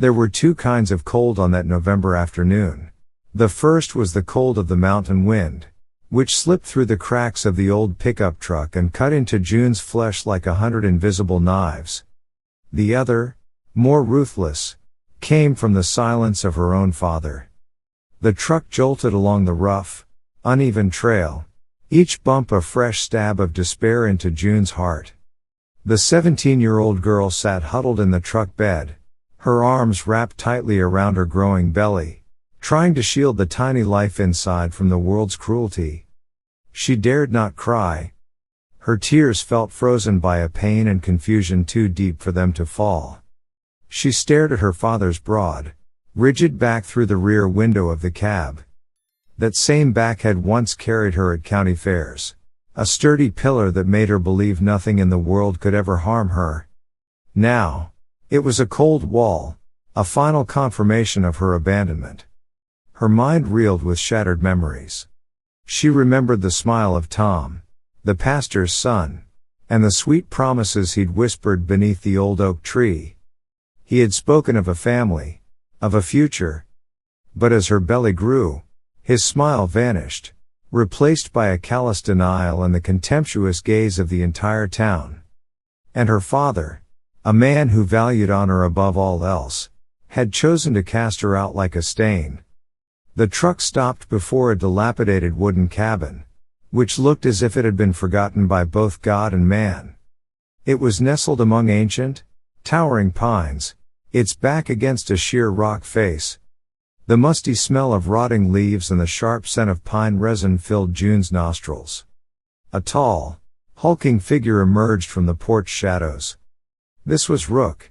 There were two kinds of cold on that November afternoon. The first was the cold of the mountain wind, which slipped through the cracks of the old pickup truck and cut into June's flesh like 100 invisible knives. The other, more ruthless, came from the silence of her own father. The truck jolted along the rough, uneven trail, each bump a fresh stab of despair into June's heart. The 17-year-old girl sat huddled in the truck bed, her arms wrapped tightly around her growing belly, trying to shield the tiny life inside from the world's cruelty. She dared not cry. Her tears felt frozen by a pain and confusion too deep for them to fall. She stared at her father's broad, rigid back through the rear window of the cab. That same back had once carried her at county fairs, a sturdy pillar that made her believe nothing in the world could ever harm her. Now, it was a cold wall, a final confirmation of her abandonment. Her mind reeled with shattered memories. She remembered the smile of Tom, the pastor's son, and the sweet promises he'd whispered beneath the old oak tree. He had spoken of a family, of a future. But as her belly grew, his smile vanished, replaced by a callous denial and the contemptuous gaze of the entire town. And her father, a man who valued honor above all else, had chosen to cast her out like a stain. The truck stopped before a dilapidated wooden cabin, which looked as if it had been forgotten by both God and man. It was nestled among ancient, towering pines, its back against a sheer rock face. The musty smell of rotting leaves and the sharp scent of pine resin filled June's nostrils. A tall, hulking figure emerged from the porch shadows. This was Rook.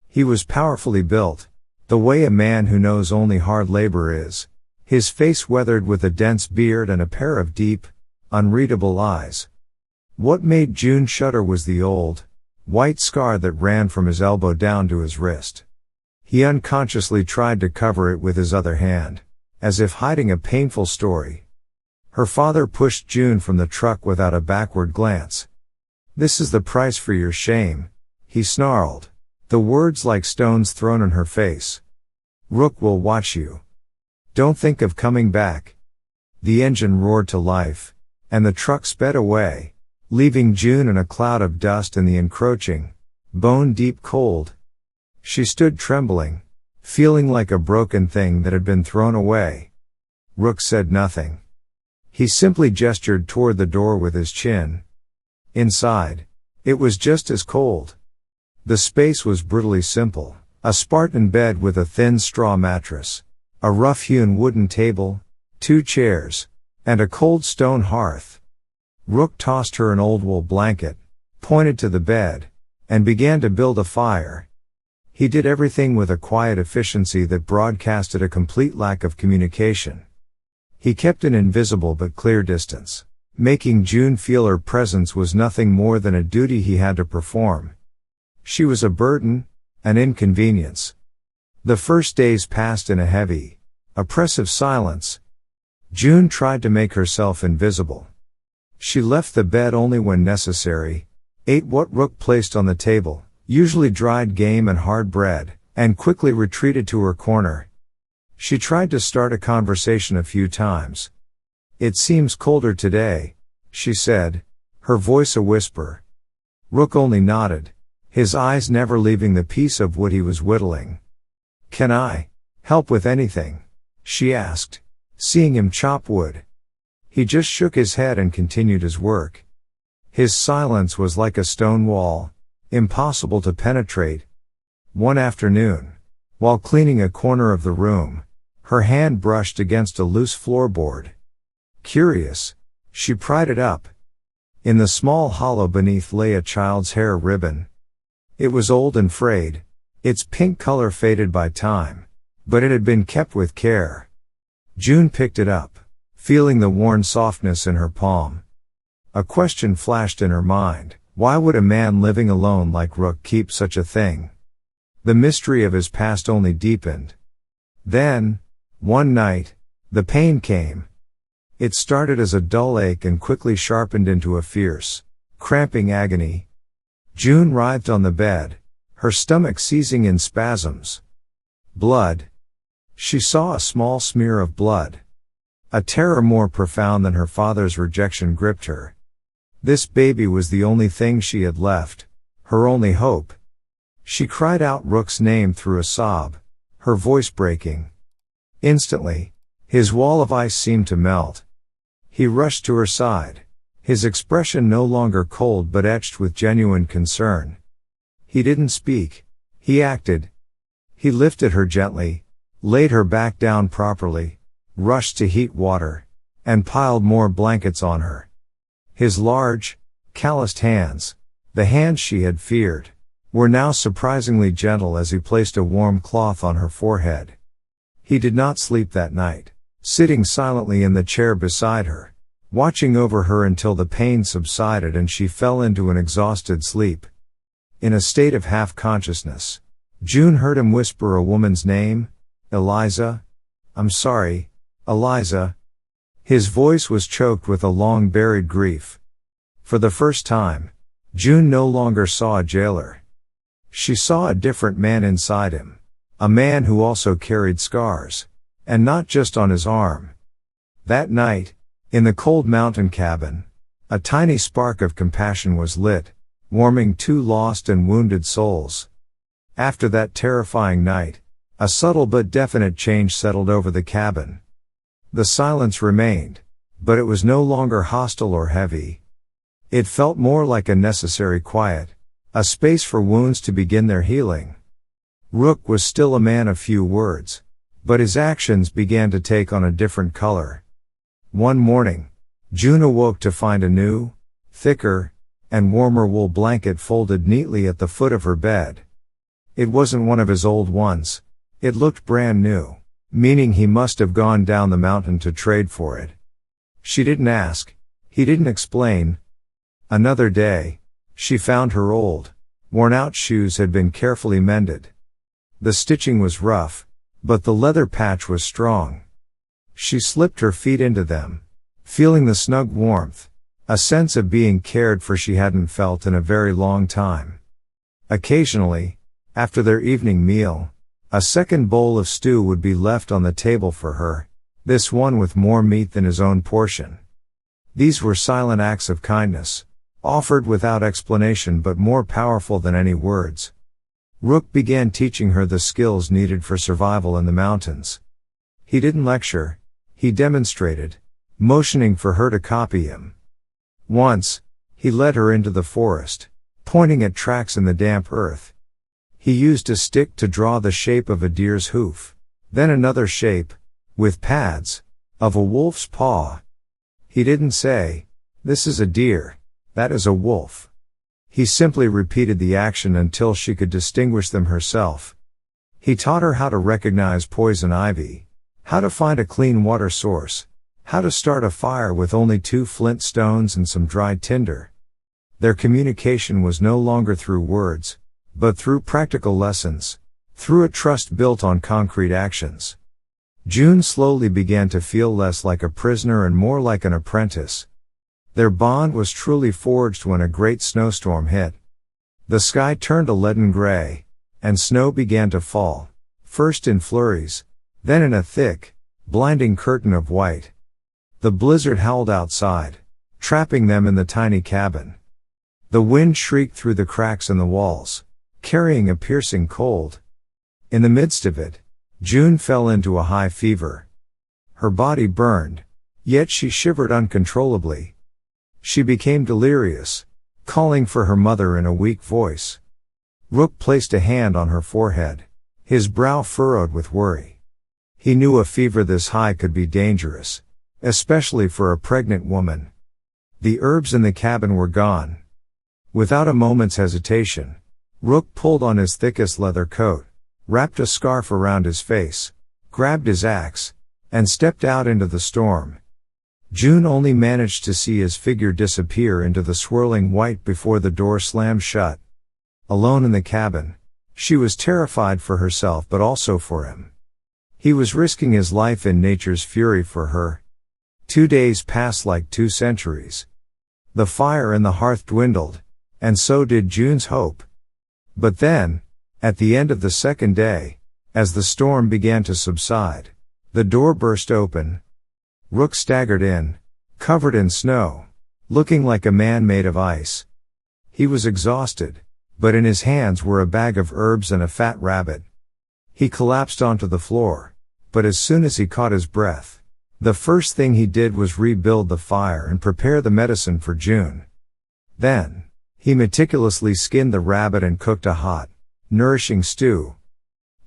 He was powerfully built, the way a man who knows only hard labor is. His face weathered with a dense beard and a pair of deep, unreadable eyes. What made June shudder was the old, white scar that ran from his elbow down to his wrist. He unconsciously tried to cover it with his other hand, as if hiding a painful story. Her father pushed June from the truck without a backward glance. "This is the price for your shame," he snarled, the words like stones thrown in her face. "Rook will watch you. Don't think of coming back." The engine roared to life, and the truck sped away, leaving June in a cloud of dust in the encroaching, bone-deep cold. She stood trembling, feeling like a broken thing that had been thrown away. Rook said nothing. He simply gestured toward the door with his chin. Inside, it was just as cold. The space was brutally simple, a Spartan bed with a thin straw mattress, a rough-hewn wooden table, 2 chairs, and a cold stone hearth. Rook tossed her an old wool blanket, pointed to the bed, and began to build a fire. He did everything with a quiet efficiency that broadcasted a complete lack of communication. He kept an invisible but clear distance, making June feel her presence was nothing more than a duty he had to perform. She was a burden, an inconvenience. The first days passed in a heavy, oppressive silence. June tried to make herself invisible. She left the bed only when necessary, ate what Rook placed on the table, usually dried game and hard bread, and quickly retreated to her corner. She tried to start a conversation a few times. "It seems colder today," she said, her voice a whisper. Rook only nodded, his eyes never leaving the piece of wood he was whittling. "Can I help with anything?" she asked, seeing him chop wood. He just shook his head and continued his work. His silence was like a stone wall, impossible to penetrate. One afternoon, while cleaning a corner of the room, her hand brushed against a loose floorboard. Curious, she pried it up. In the small hollow beneath lay a child's hair ribbon. It was old and frayed, its pink color faded by time, but it had been kept with care. June picked it up, feeling the worn softness in her palm. A question flashed in her mind: why would a man living alone like Rook keep such a thing? The mystery of his past only deepened. Then, one night, the pain came. It started as a dull ache and quickly sharpened into a fierce, cramping agony. June writhed on the bed, her stomach seizing in spasms. Blood. She saw a small smear of blood. A terror more profound than her father's rejection gripped her. This baby was the only thing she had left, her only hope. She cried out Rook's name through a sob, her voice breaking. Instantly, his wall of ice seemed to melt. He rushed to her side, his expression no longer cold but etched with genuine concern. He didn't speak. He acted. He lifted her gently, laid her back down properly, rushed to heat water, and piled more blankets on her. His large, calloused hands, the hands she had feared, were now surprisingly gentle as he placed a warm cloth on her forehead. He did not sleep that night, sitting silently in the chair beside her, watching over her until the pain subsided and she fell into an exhausted sleep. In a state of half-consciousness, June heard him whisper a woman's name, Eliza. "I'm sorry, Eliza." His voice was choked with a long-buried grief. For the first time, June no longer saw a jailer. She saw a different man inside him, a man who also carried scars, and not just on his arm. That night, in the cold mountain cabin, a tiny spark of compassion was lit, warming two lost and wounded souls. After that terrifying night, a subtle but definite change settled over the cabin. The silence remained, but it was no longer hostile or heavy. It felt more like a necessary quiet, a space for wounds to begin their healing. Rook was still a man of few words, but his actions began to take on a different color. One morning, June awoke to find a new, thicker, and warmer wool blanket folded neatly at the foot of her bed. It wasn't one of his old ones. It looked brand new, meaning he must have gone down the mountain to trade for it. She didn't ask. He didn't explain. Another day, she found her old, worn-out shoes had been carefully mended. The stitching was rough, but the leather patch was strong. She slipped her feet into them, feeling the snug warmth, a sense of being cared for she hadn't felt in a very long time. Occasionally, after their evening meal, a second bowl of stew would be left on the table for her, this one with more meat than his own portion. These were silent acts of kindness, offered without explanation but more powerful than any words. Rook began teaching her the skills needed for survival in the mountains. He didn't lecture, he demonstrated, motioning for her to copy him. Once, he led her into the forest, pointing at tracks in the damp earth. He used a stick to draw the shape of a deer's hoof, then another shape, with pads, of a wolf's paw. He didn't say, "This is a deer, that is a wolf." He simply repeated the action until she could distinguish them herself. He taught her how to recognize poison ivy, how to find a clean water source, how to start a fire with only 2 flint stones and some dried tinder. Their communication was no longer through words, but through practical lessons, through a trust built on concrete actions. June slowly began to feel less like a prisoner and more like an apprentice. Their bond was truly forged when a great snowstorm hit. The sky turned a leaden gray, and snow began to fall, first in flurries, then in a thick, blinding curtain of white. The blizzard howled outside, trapping them in the tiny cabin. The wind shrieked through the cracks in the walls, carrying a piercing cold. In the midst of it, June fell into a high fever. Her body burned, yet she shivered uncontrollably. She became delirious, calling for her mother in a weak voice. Rook placed a hand on her forehead, his brow furrowed with worry. He knew a fever this high could be dangerous, especially for a pregnant woman. The herbs in the cabin were gone. Without a moment's hesitation, Rook pulled on his thickest leather coat, wrapped a scarf around his face, grabbed his axe, and stepped out into the storm. June only managed to see his figure disappear into the swirling white before the door slammed shut. Alone in the cabin, she was terrified for herself but also for him. He was risking his life in nature's fury for her. 2 days passed like 2 centuries. The fire in the hearth dwindled, and so did June's hope. But then, at the end of the second day, As the storm began to subside, the door burst open. Rook staggered in, covered in snow, looking like a man made of ice. He was exhausted, but in his hands were a bag of herbs and a fat rabbit. He collapsed onto the floor, but as soon as he caught his breath, the first thing he did was rebuild the fire and prepare the medicine for June. Then, he meticulously skinned the rabbit and cooked a hot, nourishing stew.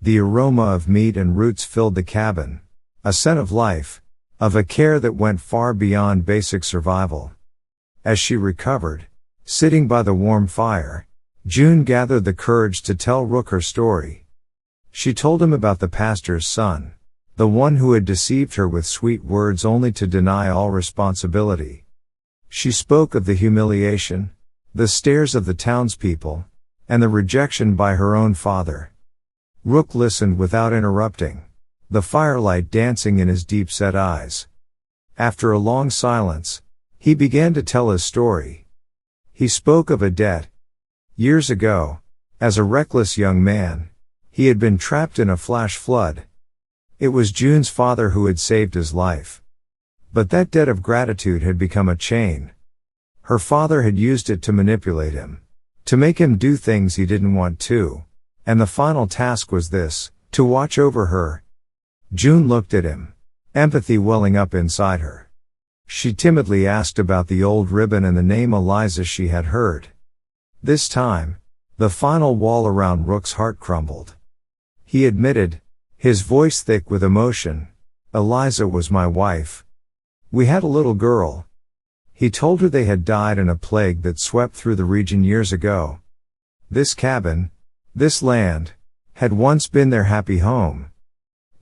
The aroma of meat and roots filled the cabin, a scent of life, of a care that went far beyond basic survival. As she recovered, sitting by the warm fire, June gathered the courage to tell Rook her story. She told him about the pastor's son, the one who had deceived her with sweet words only to deny all responsibility. She spoke of the humiliation, the stares of the townspeople, and the rejection by her own father. Rook listened without interrupting, the firelight dancing in his deep-set eyes. After a long silence, he began to tell his story. He spoke of a debt. Years ago, as a reckless young man, he had been trapped in a flash flood. It was June's father who had saved his life. But that debt of gratitude had become a chain. Her father had used it to manipulate him, to make him do things he didn't want to, and the final task was this, to watch over her. June looked at him, empathy welling up inside her. She timidly asked about the old ribbon and the name Eliza she had heard. This time, the final wall around Rook's heart crumbled. He admitted, his voice thick with emotion, "Eliza was my wife. We had a little girl." He told her they had died in a plague that swept through the region years ago. This cabin, this land, had once been their happy home.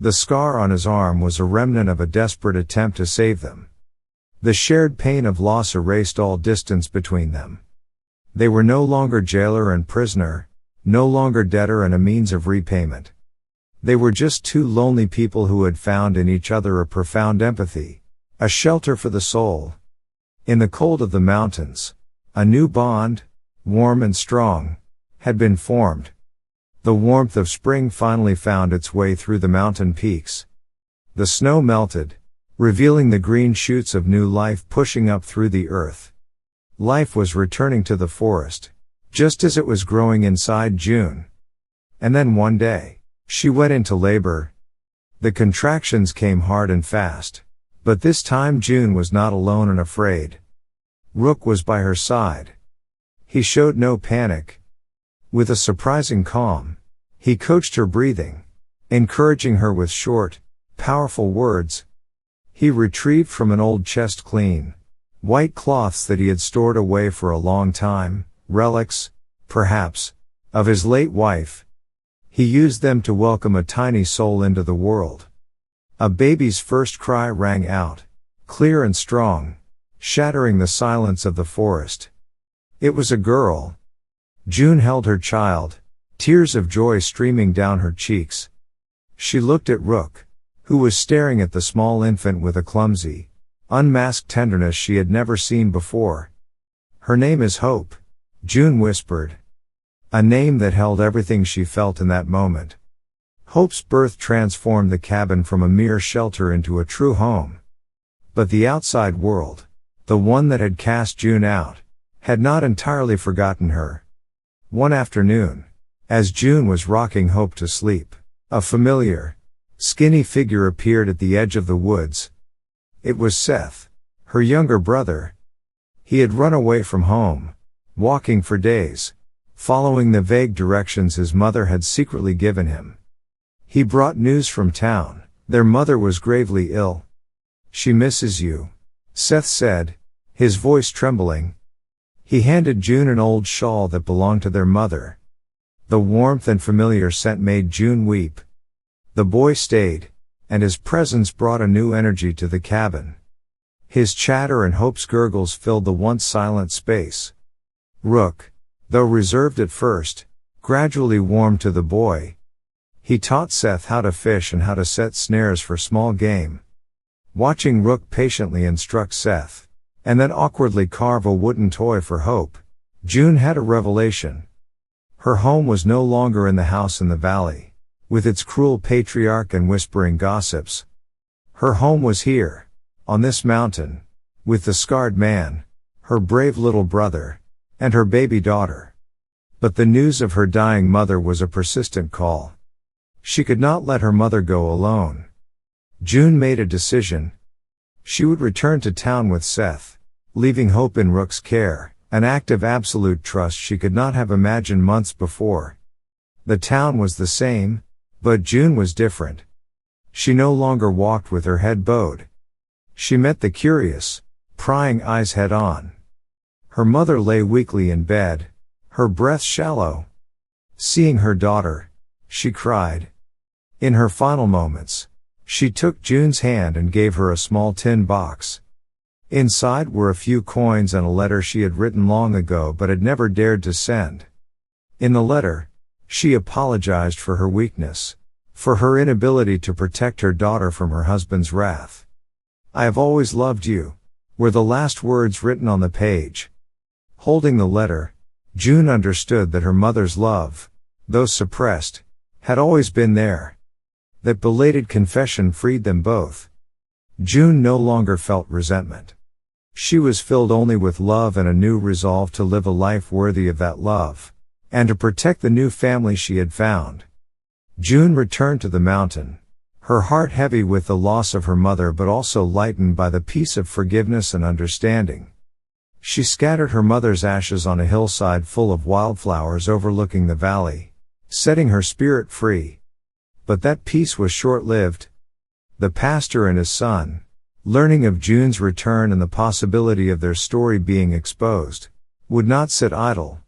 The scar on his arm was a remnant of a desperate attempt to save them. The shared pain of loss erased all distance between them. They were no longer jailer and prisoner, no longer debtor and a means of repayment. They were just two lonely people who had found in each other a profound empathy, a shelter for the soul. In the cold of the mountains, a new bond, warm and strong, had been formed. The warmth of spring finally found its way through the mountain peaks. The snow melted, revealing the green shoots of new life pushing up through the earth. Life was returning to the forest, just as it was growing inside June. And then one day, she went into labor. The contractions came hard and fast, but this time June was not alone and afraid. Rook was by her side. He showed no panic. With a surprising calm, he coached her breathing, encouraging her with short, powerful words. He retrieved from an old chest clean, white cloths that he had stored away for a long time, relics, perhaps, of his late wife. He used them to welcome a tiny soul into the world. A baby's first cry rang out, clear and strong, shattering the silence of the forest. It was a girl. June held her child, tears of joy streaming down her cheeks. She looked at Rook, who was staring at the small infant with a clumsy, unmasked tenderness she had never seen before. "Her name is Hope," June whispered. A name that held everything she felt in that moment. Hope's birth transformed the cabin from a mere shelter into a true home. But the outside world, the one that had cast June out, had not entirely forgotten her. One afternoon, as June was rocking Hope to sleep, a familiar, skinny figure appeared at the edge of the woods. It was Seth, her younger brother. He had run away from home, walking for days, following the vague directions his mother had secretly given him. He brought news from town. Their mother was gravely ill. "She misses you," Seth said, his voice trembling. He handed June an old shawl that belonged to their mother. The warmth and familiar scent made June weep. The boy stayed, and his presence brought a new energy to the cabin. His chatter and Hope's gurgles filled the once silent space. Rook, though reserved at first, gradually warmed to the boy. He taught Seth how to fish and how to set snares for small game. Watching Rook patiently instruct Seth, and then awkwardly carve a wooden toy for Hope, June had a revelation. Her home was no longer in the house in the valley. with its cruel patriarch and whispering gossips. Her home was here, on this mountain, with the scarred man, her brave little brother, and her baby daughter. But the news of her dying mother was a persistent call. She could not let her mother go alone. June made a decision. She would return to town with Seth, leaving Hope in Rook's care, an act of absolute trust she could not have imagined months before. The town was the same, but June was different. She no longer walked with her head bowed. She met the curious, prying eyes head on. Her mother lay weakly in bed, her breath shallow. Seeing her daughter, she cried. In her final moments, she took June's hand and gave her a small tin box. Inside were a few coins and a letter she had written long ago but had never dared to send. In the letter, she apologized for her weakness, for her inability to protect her daughter from her husband's wrath. "I have always loved you," were the last words written on the page. Holding the letter, June understood that her mother's love, though suppressed, had always been there. That belated confession freed them both. June no longer felt resentment. She was filled only with love and a new resolve to live a life worthy of that love, and to protect the new family she had found. June returned to the mountain, her heart heavy with the loss of her mother but also lightened by the peace of forgiveness and understanding. She scattered her mother's ashes on a hillside full of wildflowers overlooking the valley, setting her spirit free. But that peace was short-lived. The pastor and his son, learning of June's return and the possibility of their story being exposed, would not sit idle.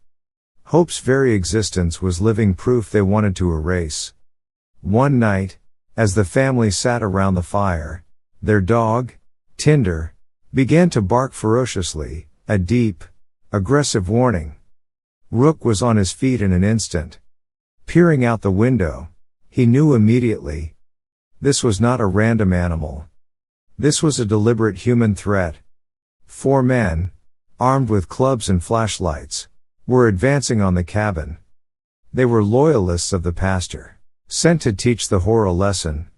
Hope's very existence was living proof they wanted to erase. One night, as the family sat around the fire, their dog, Tinder, began to bark ferociously, a deep, aggressive warning. Rook was on his feet in an instant. Peering out the window, he knew immediately. This was not a random animal. This was a deliberate human threat. 4 men, armed with clubs and flashlights, were advancing on the cabin. They were loyalists of the pastor, sent to teach the horror lesson.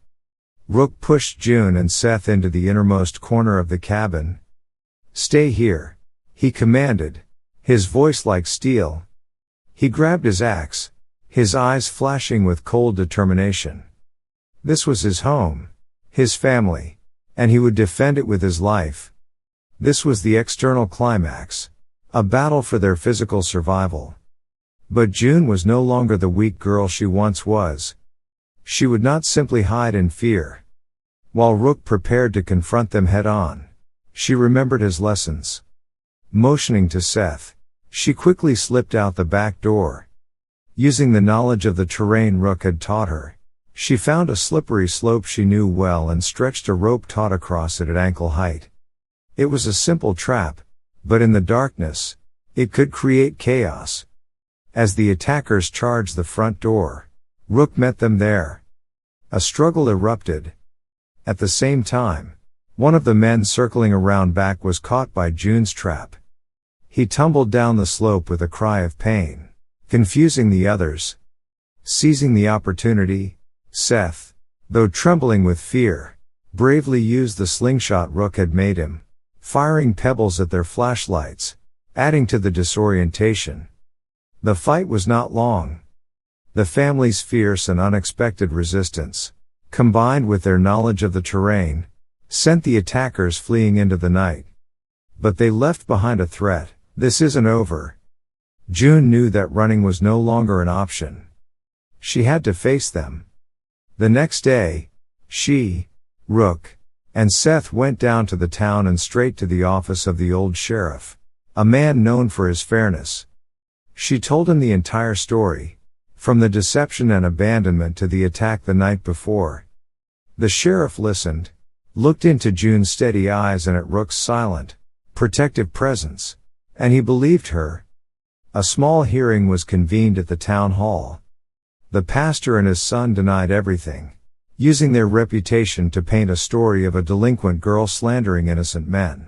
Rook pushed June and Seth into the innermost corner of the cabin. "Stay here," he commanded, his voice like steel. He grabbed his axe, his eyes flashing with cold determination. This was his home, his family, and he would defend it with his life. This was the external climax, a battle for their physical survival. But June was no longer the weak girl she once was. She would not simply hide in fear. While Rook prepared to confront them head-on, she remembered his lessons. Motioning to Seth, she quickly slipped out the back door. Using the knowledge of the terrain Rook had taught her, she found a slippery slope she knew well and stretched a rope taut across it at ankle height. It was a simple trap, but in the darkness, it could create chaos. As the attackers charged the front door, Rook met them there. A struggle erupted. At the same time, one of the men circling around back was caught by June's trap. He tumbled down the slope with a cry of pain, confusing the others. Seizing the opportunity, Seth, though trembling with fear, bravely used the slingshot Rook had made him, firing pebbles at their flashlights, adding to the disorientation. The fight was not long. The family's fierce and unexpected resistance, combined with their knowledge of the terrain, sent the attackers fleeing into the night. But they left behind a threat. "This isn't over." June knew that running was no longer an option. She had to face them. The next day, she, Rook, and Seth went down to the town and straight to the office of the old sheriff, a man known for his fairness. She told him the entire story, from the deception and abandonment to the attack the night before. The sheriff listened, looked into June's steady eyes and at Rook's silent, protective presence, and he believed her. A small hearing was convened at the town hall. The pastor and his son denied everything, using their reputation to paint a story of a delinquent girl slandering innocent men.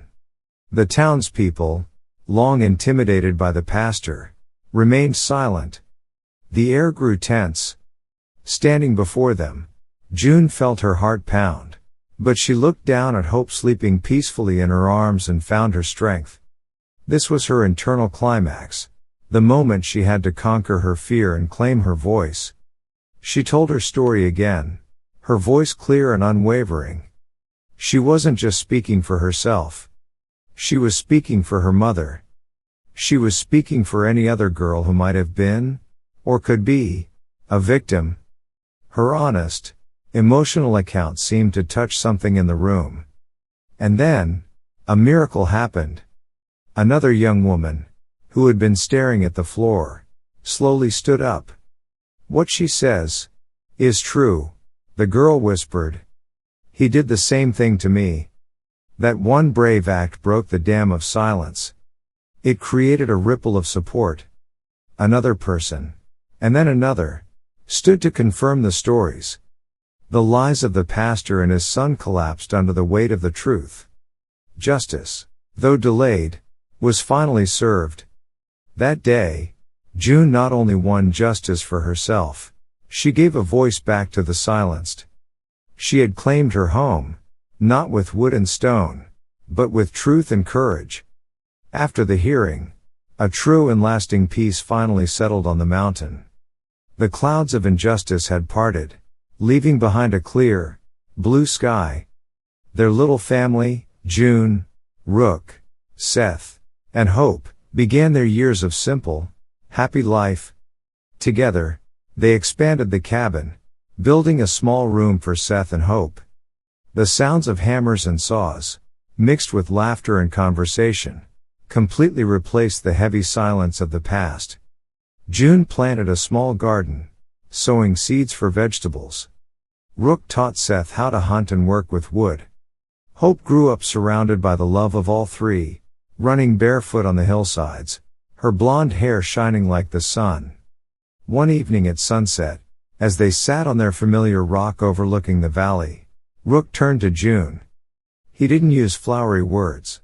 The townspeople, long intimidated by the pastor, remained silent. The air grew tense. Standing before them, June felt her heart pound. But she looked down at Hope sleeping peacefully in her arms and found her strength. This was her internal climax, the moment she had to conquer her fear and claim her voice. She told her story again, her voice clear and unwavering. She wasn't just speaking for herself. She was speaking for her mother. She was speaking for any other girl who might have been, or could be, a victim. Her honest, emotional account seemed to touch something in the room. And then, a miracle happened. Another young woman, who had been staring at the floor, slowly stood up. "What she says is true," the girl whispered. "He did the same thing to me." That one brave act broke the dam of silence. It created a ripple of support. Another person, and then another, stood to confirm the stories. The lies of the pastor and his son collapsed under the weight of the truth. Justice, though delayed, was finally served. That day, June not only won justice for herself, she gave a voice back to the silenced. She had claimed her home, not with wood and stone, but with truth and courage. After the hearing, a true and lasting peace finally settled on the mountain. The clouds of injustice had parted, leaving behind a clear, blue sky. Their little family, June, Rook, Seth, and Hope, began their years of simple, happy life. Together, they expanded the cabin, building a small room for Seth and Hope. The sounds of hammers and saws, mixed with laughter and conversation, completely replaced the heavy silence of the past. June planted a small garden, sowing seeds for vegetables. Rook taught Seth how to hunt and work with wood. Hope grew up surrounded by the love of all three, running barefoot on the hillsides, her blonde hair shining like the sun. One evening at sunset, as they sat on their familiar rock overlooking the valley, Rook turned to June. He didn't use flowery words.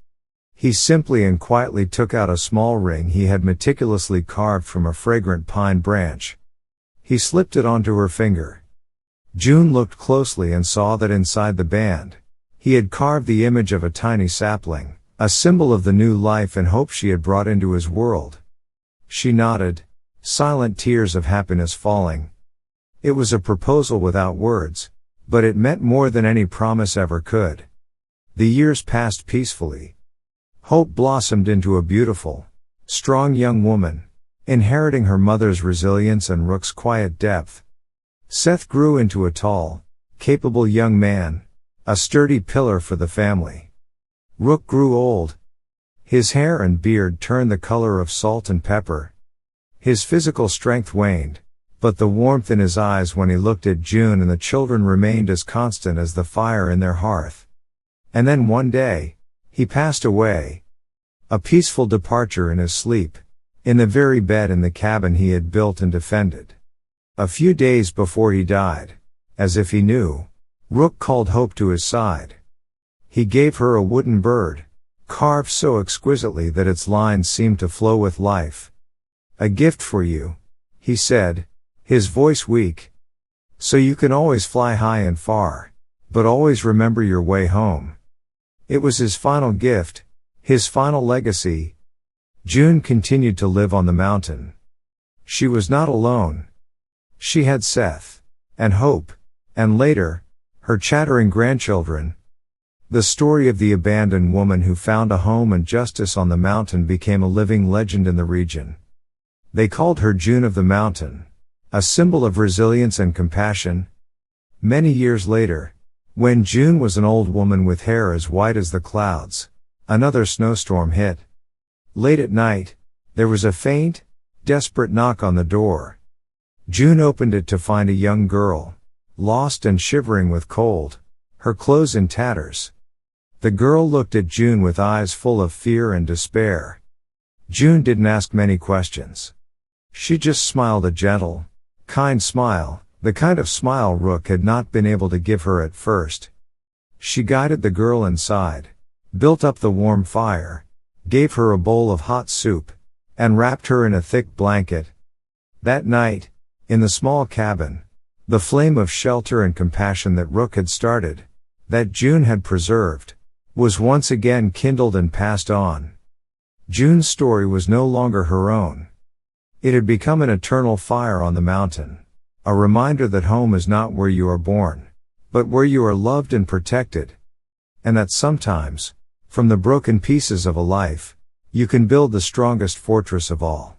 He simply and quietly took out a small ring he had meticulously carved from a fragrant pine branch. He slipped it onto her finger. June looked closely and saw that inside the band, he had carved the image of a tiny sapling, a symbol of the new life and hope she had brought into his world. She nodded, silent tears of happiness falling. It was a proposal without words, but it meant more than any promise ever could. The years passed peacefully. Hope blossomed into a beautiful, strong young woman, inheriting her mother's resilience and Rook's quiet depth. Seth grew into a tall, capable young man, a sturdy pillar for the family. Rook grew old. His hair and beard turned the color of salt and pepper. His physical strength waned, but the warmth in his eyes when he looked at June and the children remained as constant as the fire in their hearth. And then one day, he passed away. A peaceful departure in his sleep, in the very bed in the cabin he had built and defended. A few days before he died, as if he knew, Rook called Hope to his side. He gave her a wooden bird, carved so exquisitely that its lines seemed to flow with life. "A gift for you," he said, his voice weak. "So you can always fly high and far, but always remember your way home." It was his final gift, his final legacy. June continued to live on the mountain. She was not alone. She had Seth, and Hope, and later, her chattering grandchildren. The story of the abandoned woman who found a home and justice on the mountain became a living legend in the region. They called her June of the Mountain, a symbol of resilience and compassion. Many years later, when June was an old woman with hair as white as the clouds, another snowstorm hit. Late at night, there was a faint, desperate knock on the door. June opened it to find a young girl, lost and shivering with cold, her clothes in tatters. The girl looked at June with eyes full of fear and despair. June didn't ask many questions. She just smiled a gentle, kind smile, the kind of smile Rook had not been able to give her at first. She guided the girl inside, built up the warm fire, gave her a bowl of hot soup, and wrapped her in a thick blanket. That night, in the small cabin, The flame of shelter and compassion that Rook had started, that June had preserved, was once again kindled and passed on. June's story was no longer her own. It had become an eternal fire on the mountain, a reminder that home is not where you are born, but where you are loved and protected, and that sometimes, from the broken pieces of a life, you can build the strongest fortress of all.